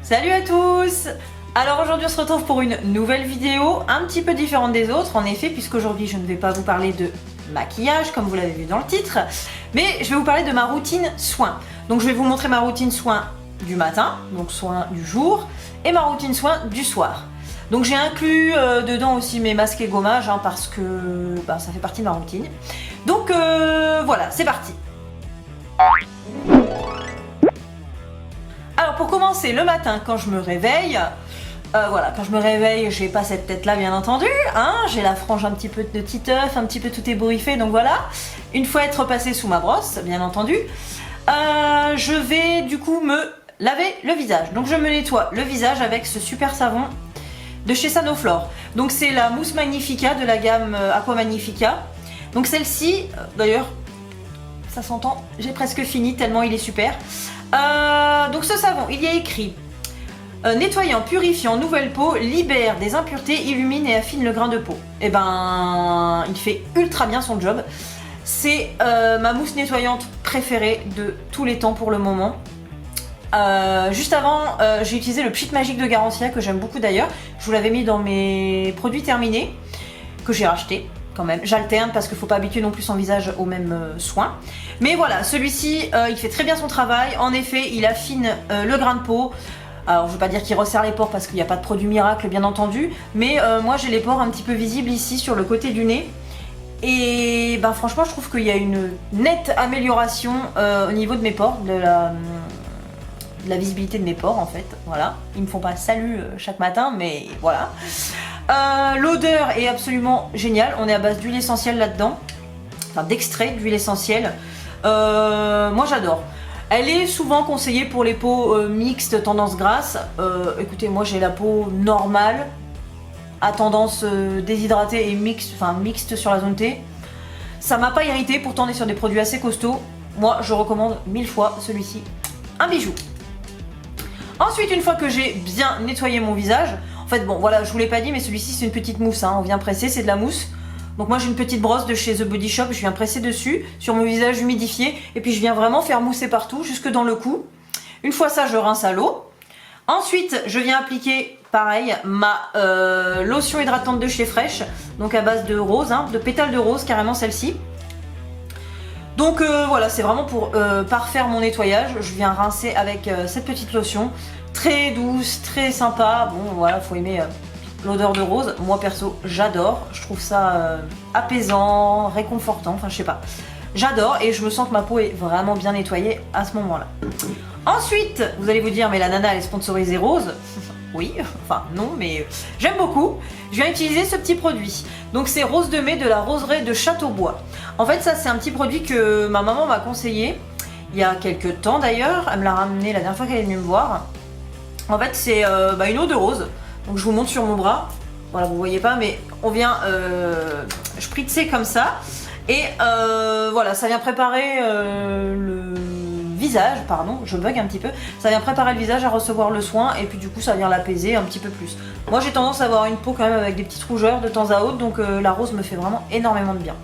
Salut à tous! Alors aujourd'hui on se retrouve pour une nouvelle vidéo un petit peu différente des autres en effet, puisqu'aujourd'hui je ne vais pas vous parler de maquillage comme vous l'avez vu dans le titre, mais je vais vous parler de ma routine soins. Donc je vais vous montrer ma routine soins du matin, donc soins du jour, et ma routine soins du soir. Donc j'ai inclus dedans aussi mes masques et gommages parce que ça fait partie de ma routine. Donc voilà, c'est parti. Alors pour commencer, le matin quand je me réveille, quand je me réveille, j'ai pas cette tête là bien entendu, j'ai la frange un petit peu de titeuf, un petit peu tout ébouriffé, donc voilà. Une fois être repassée sous ma brosse, bien entendu, je vais du coup me laver le visage. Donc je me nettoie le visage avec ce super savon de chez Sanoflore. Donc c'est la mousse Magnifica de la gamme Aqua Magnifica. Donc celle-ci, d'ailleurs, ça s'entend, j'ai presque fini tellement il est super. Donc ce savon, il y a écrit nettoyant, purifiant, nouvelle peau, libère des impuretés, illumine et affine le grain de peau. Et ben, il fait ultra bien son job. C'est ma mousse nettoyante préférée de tous les temps pour le moment. Juste avant, j'ai utilisé le Pchit Magique de Garancia que j'aime beaucoup d'ailleurs. Je vous l'avais mis dans mes produits terminés que j'ai racheté. Quand même, j'alterne parce qu'il ne faut pas habituer non plus son visage aux mêmes soins. Mais voilà, celui-ci, il fait très bien son travail. En effet, il affine le grain de peau. Alors, je ne veux pas dire qu'il resserre les pores parce qu'il n'y a pas de produit miracle, bien entendu. Mais moi, j'ai les pores un petit peu visibles ici, sur le côté du nez. Et ben, franchement, je trouve qu'il y a une nette amélioration au niveau de mes pores, de la visibilité de mes pores, en fait. Voilà, ils me font pas salut chaque matin, mais voilà. L'odeur est absolument géniale. On est à base d'huile essentielle là-dedans, enfin d'extrait d'huile essentielle. Moi j'adore. Elle est souvent conseillée pour les peaux mixtes, tendance grasse. Écoutez, moi j'ai la peau normale, à tendance déshydratée et mixte sur la zone T. Ça m'a pas irrité, pourtant on est sur des produits assez costauds. Moi je recommande 1000 fois celui-ci. Un bijou. Ensuite, une fois que j'ai bien nettoyé mon visage, en fait, bon, voilà, je vous l'ai pas dit, mais celui-ci, c'est une petite mousse, on vient presser, c'est de la mousse. Donc moi, j'ai une petite brosse de chez The Body Shop, je viens presser dessus, sur mon visage humidifié, et puis je viens vraiment faire mousser partout, jusque dans le cou. Une fois ça, je rince à l'eau. Ensuite, je viens appliquer, pareil, ma lotion hydratante de chez Fresh, donc à base de rose, de pétales de rose, carrément celle-ci. Donc voilà, c'est vraiment pour parfaire mon nettoyage. Je viens rincer avec cette petite lotion, très douce, très sympa. Bon voilà, faut aimer l'odeur de rose. Moi perso, j'adore. Je trouve ça apaisant, réconfortant, enfin je sais pas. J'adore et je me sens que ma peau est vraiment bien nettoyée à ce moment-là. Ensuite, vous allez vous dire, mais la nana elle est sponsorisée rose. Oui, enfin non, mais j'aime beaucoup. Je viens utiliser ce petit produit. Donc c'est Rose de Mai de la Roseraie de Châteaubois. En fait ça c'est un petit produit que ma maman m'a conseillé il y a quelques temps d'ailleurs. Elle me l'a ramené la dernière fois qu'elle est venue me voir. En fait c'est une eau de rose. Donc je vous montre sur mon bras. Voilà, vous voyez pas, mais on vient spritzer comme ça. Et voilà, ça vient préparer le visage, pardon, je bug un petit peu, ça vient préparer le visage à recevoir le soin et puis du coup ça vient l'apaiser un petit peu plus. Moi j'ai tendance à avoir une peau quand même avec des petites rougeurs de temps à autre, donc la rose me fait vraiment énormément de bien.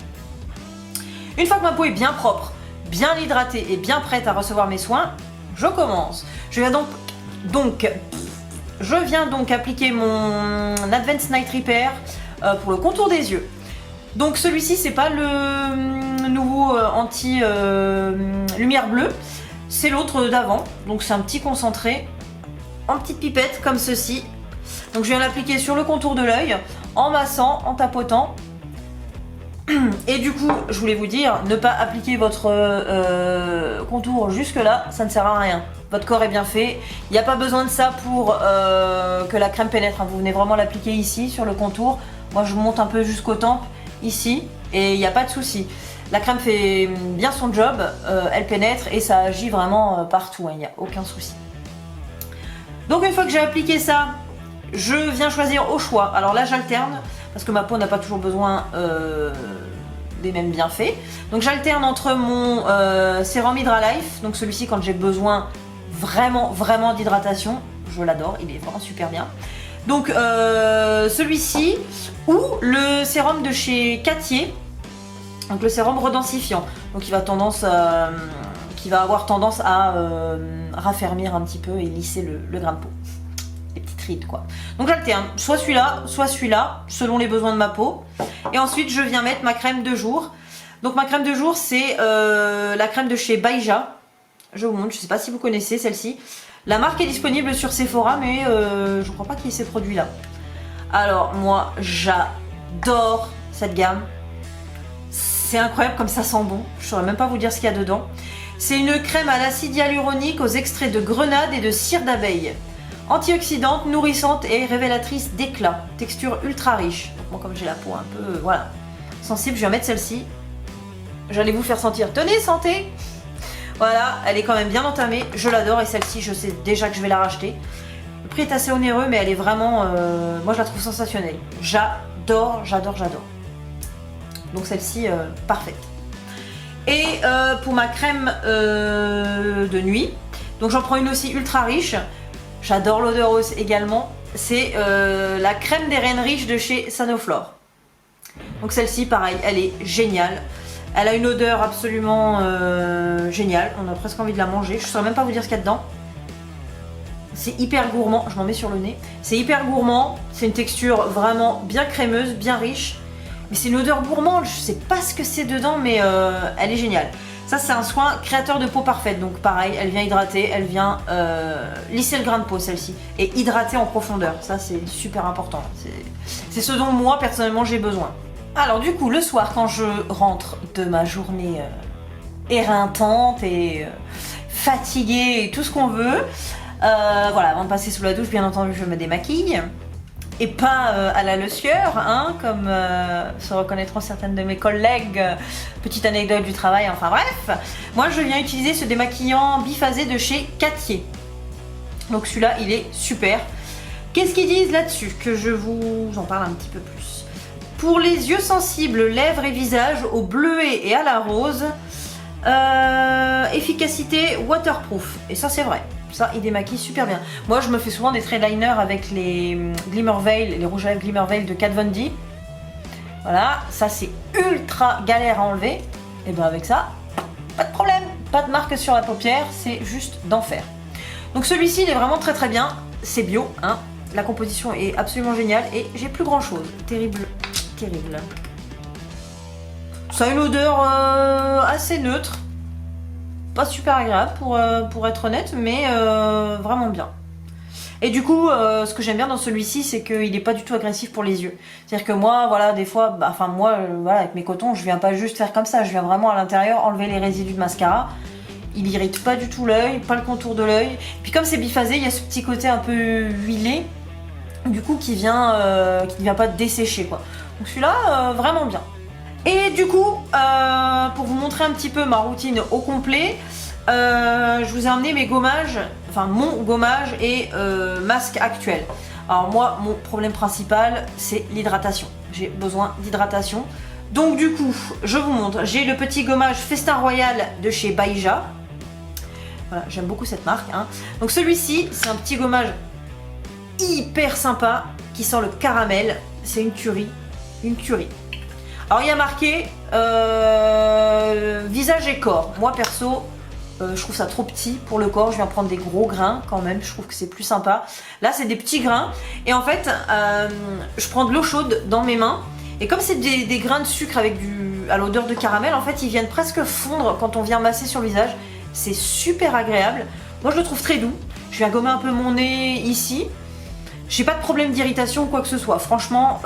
Une fois que ma peau est bien propre, bien hydratée et bien prête à recevoir mes soins, je commence. Je viens donc appliquer mon Advanced Night Repair pour le contour des yeux. Donc celui-ci c'est pas le nouveau anti lumière bleue, c'est l'autre d'avant. Donc c'est un petit concentré en petite pipette comme ceci. Donc je viens l'appliquer sur le contour de l'œil en massant, en tapotant. Et du coup je voulais vous dire, ne pas appliquer votre contour jusque là, ça ne sert à rien. Votre corps est bien fait, il n'y a pas besoin de ça pour que la crème pénètre. Vous venez vraiment l'appliquer ici sur le contour. Moi je monte un peu jusqu'aux tempes ici et il n'y a pas de souci. La crème fait bien son job, elle pénètre et ça agit vraiment partout, il n'y a aucun souci. Donc une fois que j'ai appliqué ça, je viens choisir au choix. Alors là j'alterne parce que ma peau n'a pas toujours besoin des mêmes bienfaits. Donc j'alterne entre mon sérum Hydra Life, donc celui-ci quand j'ai besoin vraiment d'hydratation, je l'adore, il est vraiment super bien. Donc celui-ci ou le sérum de chez Cattier Donc le sérum redensifiant, donc il va avoir tendance à raffermir un petit peu et lisser le grain de peau. Les petites rides quoi. Donc j'alterne, soit celui-là, selon les besoins de ma peau. Et ensuite je viens mettre ma crème de jour. Donc ma crème de jour c'est la crème de chez Baija. Je vous montre, je ne sais pas si vous connaissez celle-ci. La marque est disponible sur Sephora mais je ne crois pas qu'il y ait ces produits là. Alors moi j'adore cette gamme. C'est incroyable comme ça sent bon. Je ne saurais même pas vous dire ce qu'il y a dedans. C'est une crème à l'acide hyaluronique aux extraits de grenade et de cire d'abeille. Antioxydante, nourrissante et révélatrice d'éclat. Texture ultra riche. Moi comme j'ai la peau un peu voilà, sensible, je vais mettre celle-ci. J'allais vous faire sentir. Tenez, santé! Voilà, elle est quand même bien entamée. Je l'adore et celle-ci, je sais déjà que je vais la racheter. Le prix est assez onéreux mais elle est vraiment... moi je la trouve sensationnelle. J'adore. Donc celle-ci, parfaite. Et pour ma crème de nuit, donc j'en prends une aussi ultra riche. J'adore l'odeur également. C'est la crème des reines riches de chez Sanoflore. Donc celle-ci, pareil, elle est géniale. Elle a une odeur absolument géniale. On a presque envie de la manger. Je ne saurais même pas vous dire ce qu'il y a dedans. C'est hyper gourmand. Je m'en mets sur le nez. C'est hyper gourmand. C'est une texture vraiment bien crémeuse, bien riche. Mais c'est une odeur gourmande, je sais pas ce que c'est dedans, mais elle est géniale. Ça, c'est un soin créateur de peau parfaite. Donc pareil, elle vient hydrater, elle vient lisser le grain de peau, celle-ci. Et hydrater en profondeur. Ça, c'est super important. C'est ce dont moi, personnellement, j'ai besoin. Alors du coup, le soir, quand je rentre de ma journée éreintante et fatiguée et tout ce qu'on veut, voilà, avant de passer sous la douche, bien entendu, je me démaquille. Et pas à la Le Sieur, hein, comme se reconnaîtront certaines de mes collègues. Petite anecdote du travail, enfin bref. Moi, je viens utiliser ce démaquillant biphasé de chez Cattier. Donc celui-là, il est super. Qu'est-ce qu'ils disent là-dessus? Que je vous en parle un petit peu plus. Pour les yeux sensibles, lèvres et visage, au bleuet et à la rose, efficacité waterproof. Et ça, c'est vrai. Ça, il démaquille super bien. Moi, je me fais souvent des traits liner avec les Glimmer Veil, les rouges à lèvres Glimmer Veil de Kat Von D. Voilà, ça c'est ultra galère à enlever. Et bien avec ça, pas de problème. Pas de marque sur la paupière, c'est juste d'enfer. Donc celui-ci, il est vraiment très très bien. C'est bio, hein. La composition est absolument géniale et j'ai plus grand chose. Terrible, terrible. Ça a une odeur assez neutre. Pas super agréable pour être honnête, mais vraiment bien. Et du coup, ce que j'aime bien dans celui-ci, c'est qu'il n'est pas du tout agressif pour les yeux. C'est-à-dire que moi, voilà, des fois, voilà, avec mes cotons, je viens pas juste faire comme ça, je viens vraiment à l'intérieur enlever les résidus de mascara. Il irrite pas du tout l'œil, pas le contour de l'œil. Puis comme c'est biphasé, il y a ce petit côté un peu huilé, du coup, qui ne vient pas dessécher, quoi. Donc celui-là, vraiment bien. Et du coup, pour vous montrer un petit peu ma routine au complet, je vous ai emmené mes gommages, enfin mon gommage et masque actuel. Alors moi, mon problème principal, c'est l'hydratation. J'ai besoin d'hydratation. Donc du coup, je vous montre. J'ai le petit gommage Festin Royal de chez Baija. Voilà, j'aime beaucoup cette marque, hein. Donc celui-ci, c'est un petit gommage hyper sympa qui sent le caramel. C'est une tuerie, une tuerie. Alors il y a marqué visage et corps. Moi perso, je trouve ça trop petit pour le corps. Je viens prendre des gros grains quand même. Je trouve que c'est plus sympa. Là c'est des petits grains. Et en fait, je prends de l'eau chaude dans mes mains. Et comme c'est des grains de sucre avec à l'odeur de caramel, en fait ils viennent presque fondre quand on vient masser sur le visage. C'est super agréable. Moi je le trouve très doux. Je viens gommer un peu mon nez ici. J'ai pas de problème d'irritation ou quoi que ce soit. Franchement,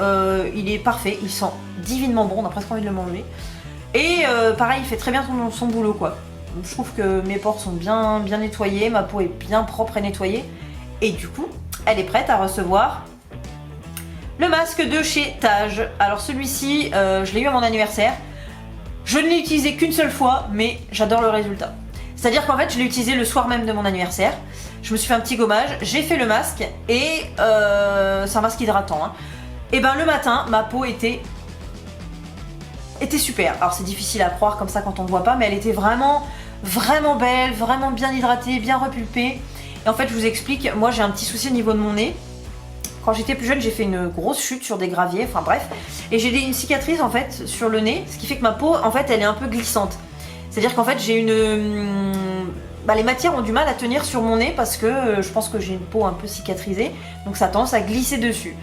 il est parfait. Il sent divinement bon. On a presque envie de le manger. Et pareil, il fait très bien son boulot, quoi. Donc, je trouve que mes pores sont bien nettoyés. Ma peau est bien propre et nettoyée. Et du coup, elle est prête à recevoir le masque de chez Tage. Alors celui-ci, je l'ai eu à mon anniversaire. Je ne l'ai utilisé qu'une seule fois, mais j'adore le résultat. C'est-à-dire qu'en fait, je l'ai utilisé le soir même de mon anniversaire. Je me suis fait un petit gommage, j'ai fait le masque et c'est un masque hydratant, hein. Et ben le matin, ma peau était super. Alors c'est difficile à croire comme ça quand on ne voit pas, mais elle était vraiment belle, vraiment bien hydratée, bien repulpée. Et en fait, je vous explique, moi j'ai un petit souci au niveau de mon nez. Quand j'étais plus jeune, j'ai fait une grosse chute sur des graviers, enfin bref. Et j'ai une cicatrice en fait sur le nez, ce qui fait que ma peau, en fait, elle est un peu glissante. C'est-à-dire qu'en fait, j'ai une... les matières ont du mal à tenir sur mon nez parce que je pense que j'ai une peau un peu cicatrisée. Donc ça a tendance à glisser dessus.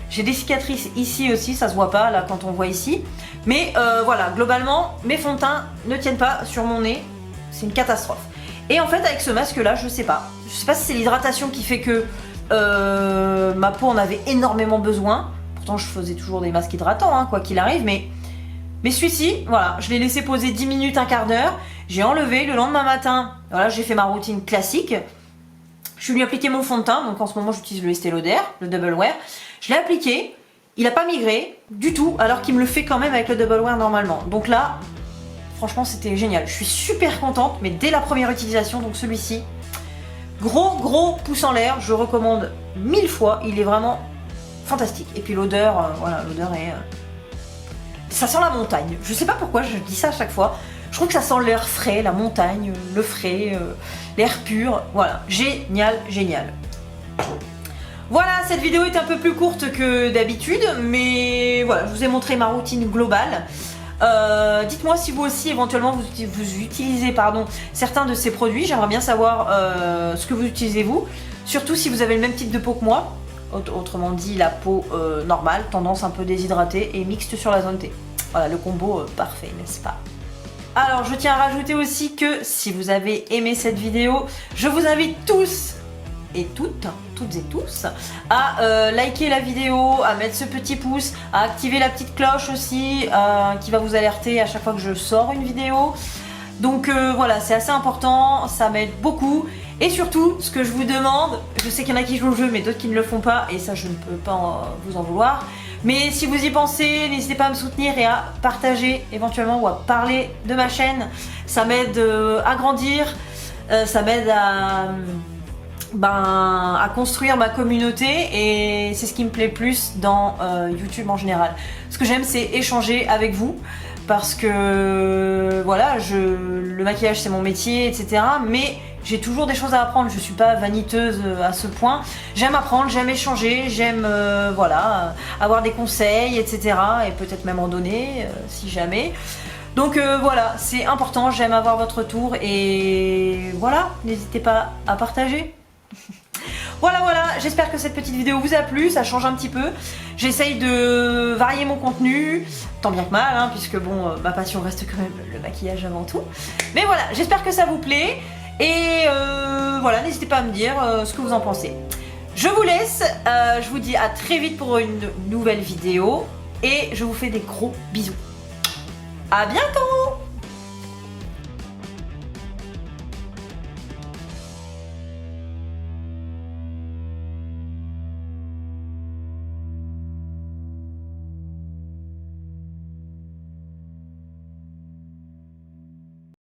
J'ai des cicatrices ici aussi, ça se voit pas là quand on voit ici. Mais voilà, globalement, mes fonds de teint ne tiennent pas sur mon nez. C'est une catastrophe. Et en fait, avec ce masque-là, je sais pas. Je sais pas si c'est l'hydratation qui fait que ma peau en avait énormément besoin. Pourtant, je faisais toujours des masques hydratants, hein, quoi qu'il arrive. Mais celui-ci, voilà, je l'ai laissé poser 10 minutes, un quart d'heure. J'ai enlevé le lendemain matin. Voilà, j'ai fait ma routine classique. Je suis venue appliquer mon fond de teint. Donc en ce moment, j'utilise le Estée Lauder, le Double Wear. Je l'ai appliqué. Il n'a pas migré du tout, alors qu'il me le fait quand même avec le Double Wear normalement. Donc là, franchement, c'était génial. Je suis super contente, mais dès la première utilisation, donc celui-ci, gros pouce en l'air. Je recommande 1000 fois. Il est vraiment fantastique. Et puis l'odeur, voilà, l'odeur est... ça sent la montagne. Je sais pas pourquoi je dis ça à chaque fois. Je trouve que ça sent l'air frais, la montagne, le frais, l'air pur. Voilà, génial. Voilà, cette vidéo est un peu plus courte que d'habitude, mais voilà, je vous ai montré ma routine globale. Dites-moi si vous aussi éventuellement vous utilisez certains de ces produits. J'aimerais bien savoir ce que vous utilisez vous. Surtout si vous avez le même type de peau que moi. Autrement dit, la peau normale, tendance un peu déshydratée et mixte sur la zone T. Voilà, le combo parfait, n'est-ce pas? Alors, je tiens à rajouter aussi que si vous avez aimé cette vidéo, je vous invite tous et toutes et tous, à liker la vidéo, à mettre ce petit pouce, à activer la petite cloche aussi, qui va vous alerter à chaque fois que je sors une vidéo. Donc voilà, c'est assez important, ça m'aide beaucoup. Et surtout, ce que je vous demande, je sais qu'il y en a qui jouent au jeu, mais d'autres qui ne le font pas, et ça je ne peux pas vous en vouloir. Mais si vous y pensez, n'hésitez pas à me soutenir et à partager éventuellement ou à parler de ma chaîne. Ça m'aide à grandir, ça m'aide à construire ma communauté, et c'est ce qui me plaît plus dans YouTube en général. Ce que j'aime, c'est échanger avec vous. Parce que voilà, le maquillage c'est mon métier, etc. Mais j'ai toujours des choses à apprendre, je suis pas vaniteuse à ce point. J'aime apprendre, j'aime échanger, j'aime voilà, avoir des conseils, etc. Et peut-être même en donner, si jamais. Donc voilà, c'est important, j'aime avoir votre retour et voilà, n'hésitez pas à partager. Voilà, j'espère que cette petite vidéo vous a plu, ça change un petit peu. J'essaye de varier mon contenu, tant bien que mal, hein, puisque bon, ma passion reste quand même le maquillage avant tout. Mais voilà, j'espère que ça vous plaît. Et voilà, n'hésitez pas à me dire ce que vous en pensez. Je vous laisse, je vous dis à très vite pour une nouvelle vidéo. Et je vous fais des gros bisous. À bientôt!